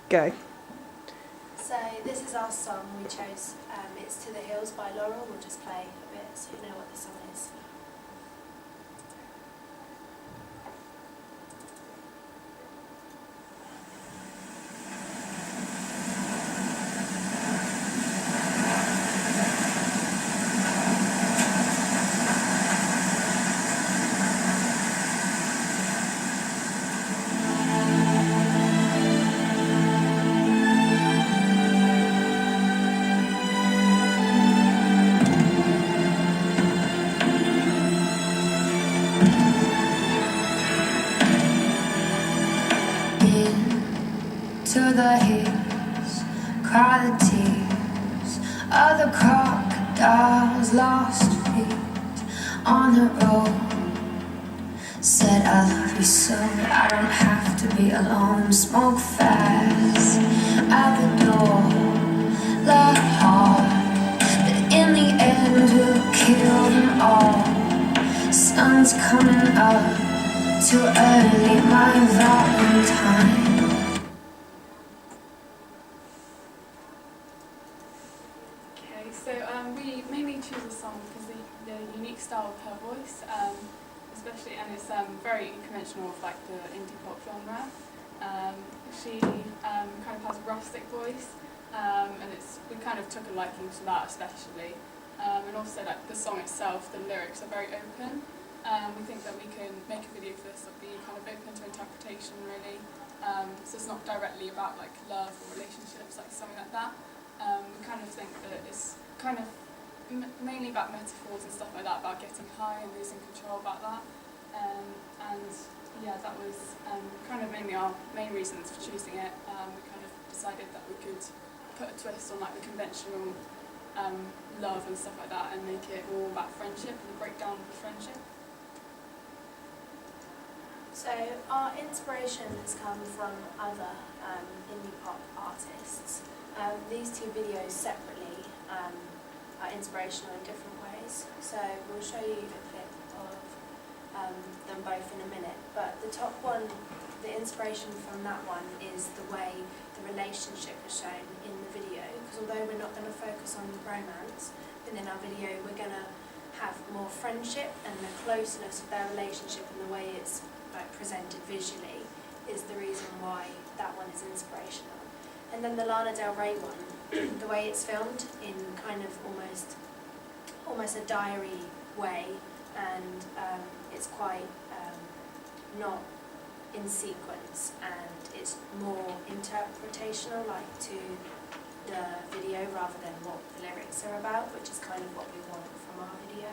Go. So this is our song we chose. It's To the Hills by Laurel. We'll just play a bit so you know what the song is. To the hills, cry the tears of the crocodiles lost feet on the road. Said I love you so that I don't have to be alone. Smoke fast at the door, love hard, but in the end we'll kill them all. Sun's coming up too early, my Valentine. So we mainly choose a song because the unique style of her voice, especially, and it's very conventional with like the indie pop genre. She kind of has a rustic voice, and we kind of took a liking to that especially. And also like the song itself, the lyrics are very open. We think that we can make a video for this that will be kind of open to interpretation really. So it's not directly about like love or relationships, like something like that. We kind of think that it's kind of mainly about metaphors and stuff like that, about getting high and losing control about that. And yeah, that was kind of mainly our main reasons for choosing it. We kind of decided that we could put a twist on like the conventional love and stuff like that and make it more about friendship and the breakdown of friendship. So our inspirations come from other indie pop artists. These two videos separately are inspirational in different ways. So we'll show you a clip of them both in a minute. But the top one, the inspiration from that one is the way the relationship is shown in the video. Because although we're not going to focus on romance, then in our video we're going to have more friendship, and the closeness of their relationship and the way it's like presented visually is the reason why that one is inspirational. And then the Lana Del Rey one, the way it's filmed in kind of almost a diary way, and it's quite not in sequence, and it's more interpretational, like to the video rather than what the lyrics are about, which is kind of what we want from our video.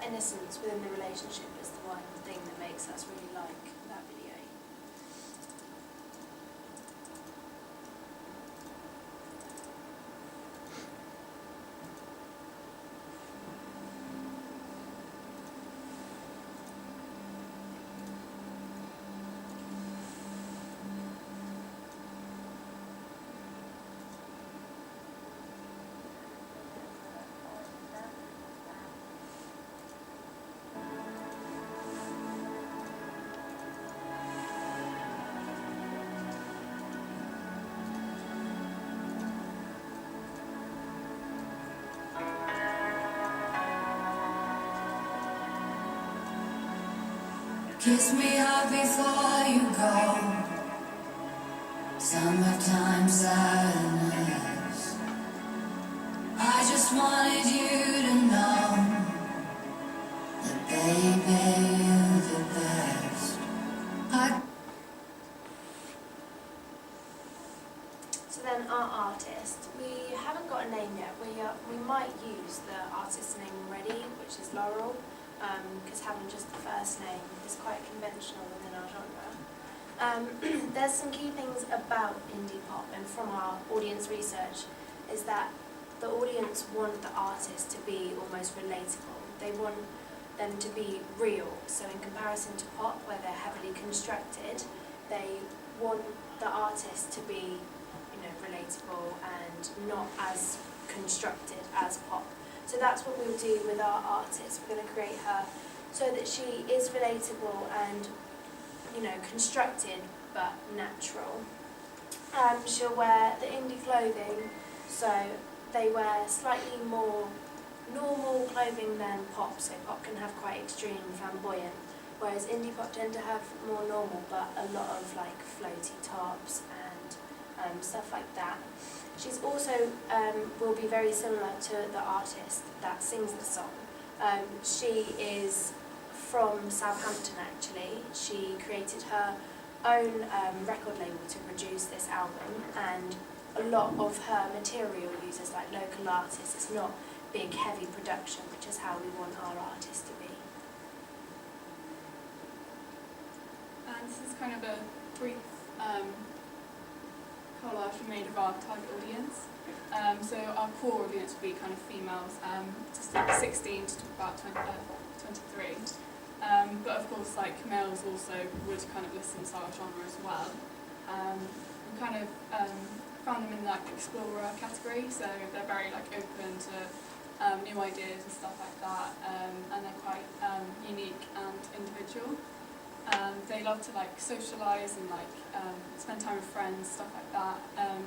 Innocence within the relationship is the one thing that makes us really like that video. Kiss me hard before you go. Summertime sadness. I just wanted you to know that baby, you're the best. artist. We haven't got a name yet. We might use the artist's name already, which is Laurel, because having just the first name is quite conventional within our genre. There's some key things about indie pop, and from our audience research, is that the audience want the artist to be almost relatable. They want them to be real. So in comparison to pop, where they're heavily constructed, they want the artist to be, relatable and not as constructed as pop. So that's what we'll do with our artist. We're going to create her so that she is relatable and, constructed but natural. She'll wear the indie clothing, so they wear slightly more normal clothing than pop. So pop can have quite extreme flamboyant, whereas indie pop tend to have more normal but a lot of like floaty tops and stuff like that. She's also will be very similar to the artist that sings the song. She is from Southampton actually. She created her own record label to produce this album, and a lot of her material uses like local artists. It's not big heavy production, which is how we want our artist to be. And this is kind of a brief collage we made of our target audience. So our core audience will be kind of females, just like 16 to about 23. But of course, like males also would kind of listen to our genre as well. We kind of found them in like explorer category, so they're very like open to new ideas and stuff like that, and they're quite unique and individual. They love to like socialise and like spend time with friends, stuff like that.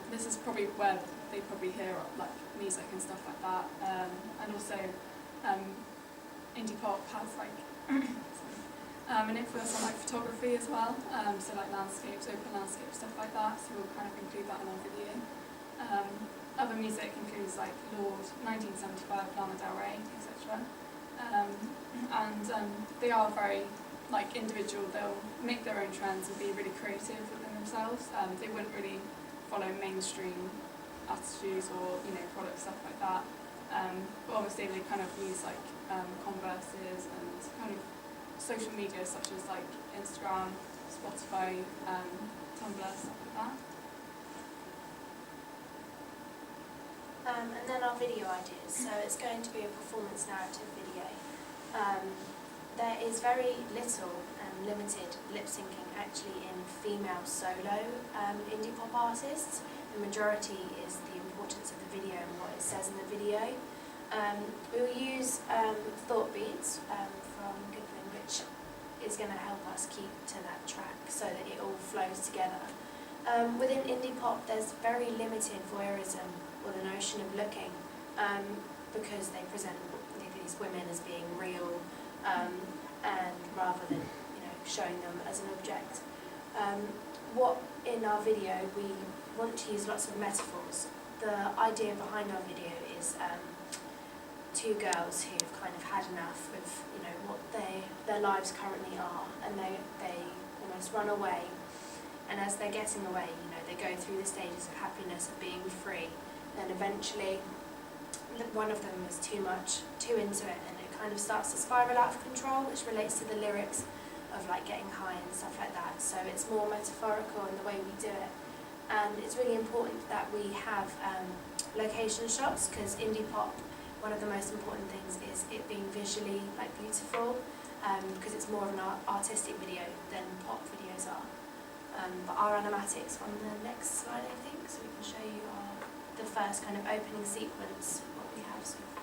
This is probably where they probably hear like music and stuff like that. And also indie pop has like an influence on like photography as well. So like landscapes, open landscapes, stuff like that. So we'll kind of include that in our video. Other music includes like Lorde, 1975, Lana Del Rey, etc. And they are very like individual. They'll make their own trends and be really creative within themselves. They wouldn't really follow mainstream attitudes or product stuff like that. But obviously they kind of use like Converses and kind of social media such as like Instagram, Spotify, Tumblr, stuff like that. And then our video ideas. So it's going to be a performance narrative video. There is very little and limited lip syncing actually in female solo indie pop artists. The majority is the importance of the video and what it says in the video. We will use thought beats from Goodwin, which is going to help us keep to that track so that it all flows together. Within indie pop, there's very limited voyeurism or the notion of looking, because they present these women as being real, and rather than showing them as an object. What in our video we want to use lots of metaphors. The idea behind our video is two girls who've kind of had enough of what their lives currently are, and they almost run away. And as they're getting away, they go through the stages of happiness, of being free. Then eventually, one of them is too into it, and it kind of starts to spiral out of control, which relates to the lyrics of like getting high and stuff like that. So it's more metaphorical in the way we do it. And it's really important that we have location shots, because indie pop, one of the most important things is it being visually like beautiful, because it's more of an artistic video than pop videos are. But our animatics on the next slide, I think, so we can show you the first kind of opening sequence, what we have so far.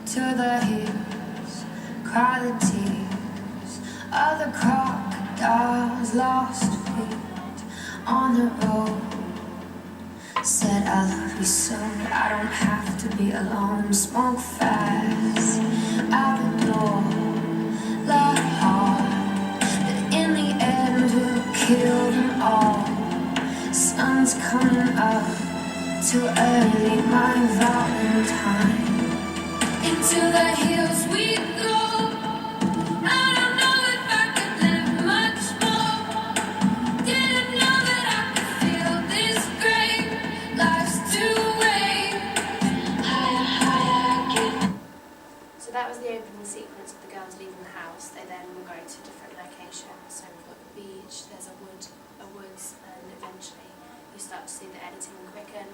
To the hills, cry the tears of the crocodiles lost feet on the road. said I love you so I don't have to be alone. Smoke fast, out the door, love hard, but in the end we'll kill them all. Sun's coming up too early, my Valentine. Into the hills we go. I don't know if I could live much more. Didn't know that I could feel this great. Life's too late. Higher, higher again. So that was the opening sequence of the girls leaving the house. They then will go to different locations. So we've got the beach, there's a woods, and eventually you start to see the editing quicken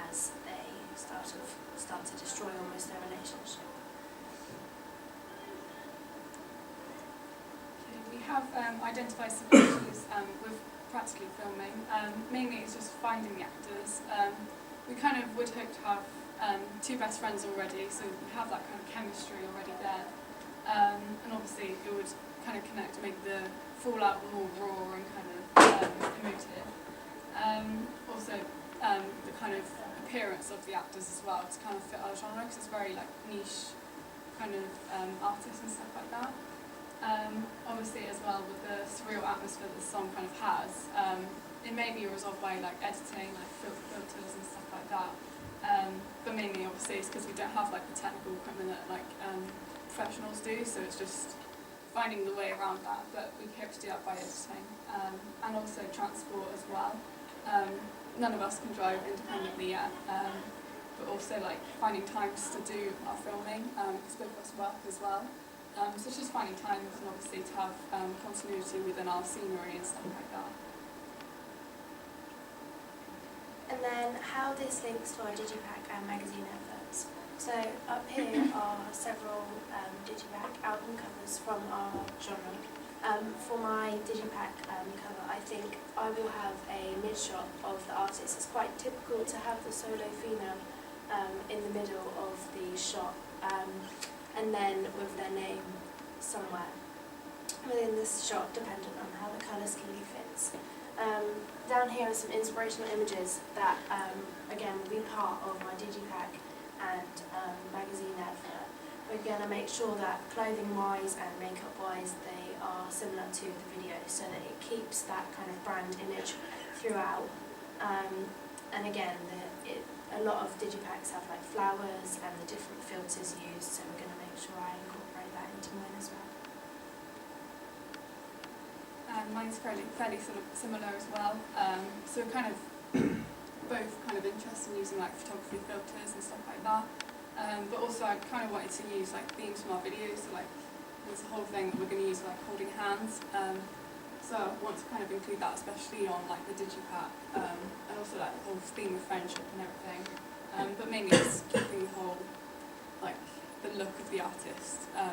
as they start to destroy almost their relationship. Okay, we have identified some issues with practically filming. Mainly it's just finding the actors. We kind of would hope to have two best friends already, so we have that kind of chemistry already there. And obviously it would kind of connect to make the fallout more raw and kind of emotive. Also the kind of appearance of the actors as well to kind of fit our genre, because it's very like niche kind of artists and stuff like that. Obviously as well with the surreal atmosphere that the song kind of has, it may be resolved by like editing, like filters and stuff like that. But mainly obviously it's because we don't have like the technical equipment that like professionals do, so it's just finding the way around that, but we hope to do that by editing. And also transport as well. None of us can drive independently yet, but also like finding times to do our filming, because both of us work as well. So it's just finding times and obviously to have continuity within our scenery and stuff like that. And then how this links to our Digipack magazine adverts. So up here are several Digipack album covers from our genre. For my Digipack cover, I think I will have a mid-shot of the artist. It's quite typical to have the solo female in the middle of the shot, and then with their name somewhere within this shot, dependent on how the colour scheme fits. Down here are some inspirational images that, again, will be part of my Digipack and magazine advert. We're going to make sure that clothing-wise and makeup-wise they are similar to the video, so that it keeps that kind of brand image throughout. And again, a lot of Digipacks have like flowers and the different filters used, so we're going to make sure I incorporate that into mine as well. Mine's fairly sort of similar as well. So kind of both kind of interested in using like photography filters and stuff like that. But also I kind of wanted to use like themes from our videos, so like there's a whole thing that we're going to use like holding hands. So I want to kind of include that, especially on like the Digipack, and also like the whole theme of friendship and everything. But mainly it's keeping the whole, like the look of the artist, a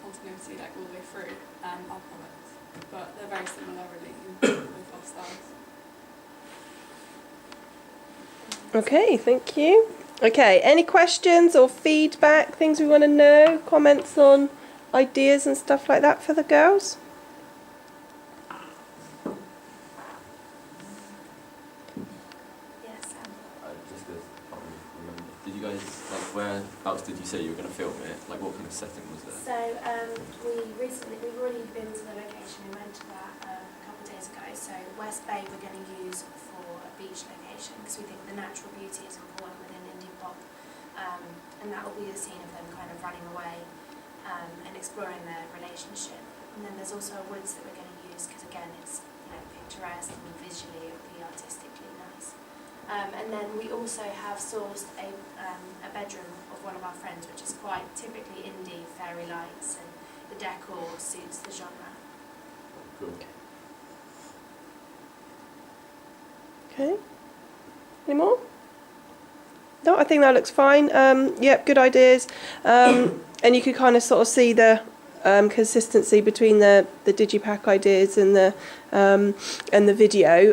continuity like all the way through our products. But they're very similar really in both our styles. Okay, thank you. Okay, any questions or feedback, things we want to know, comments on ideas and stuff like that for the girls? Yes, Sam. Just as I can't really remember. Did you guys, like, whereabouts did you say you were going to film it? Like, what kind of setting was there? So we've already been to the location. We went to that a couple of days ago. So West Bay we're going to use for a beach location because we think the natural beauty is important within indie pop, and that will be the scene of them kind of running away and exploring their relationship. And then there's also a woods that we're going to use because again it's picturesque and visually it will be artistically nice. And then we also have sourced a bedroom of one of our friends, which is quite typically indie, fairy lights, and the decor suits the genre. Cool. Okay. Any more? No, I think that looks fine. Yep, good ideas. And you could kind of sort of see the consistency between the Digipack ideas and the video.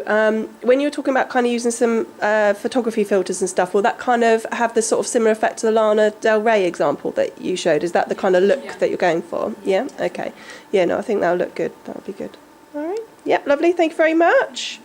When you were talking about kind of using some photography filters and stuff, will that kind of have the sort of similar effect to the Lana Del Rey example that you showed? Is that the kind of look that you're going for? Yeah? Okay. Yeah, no, I think that'll look good. That'll be good. All right. Yep, lovely. Thank you very much.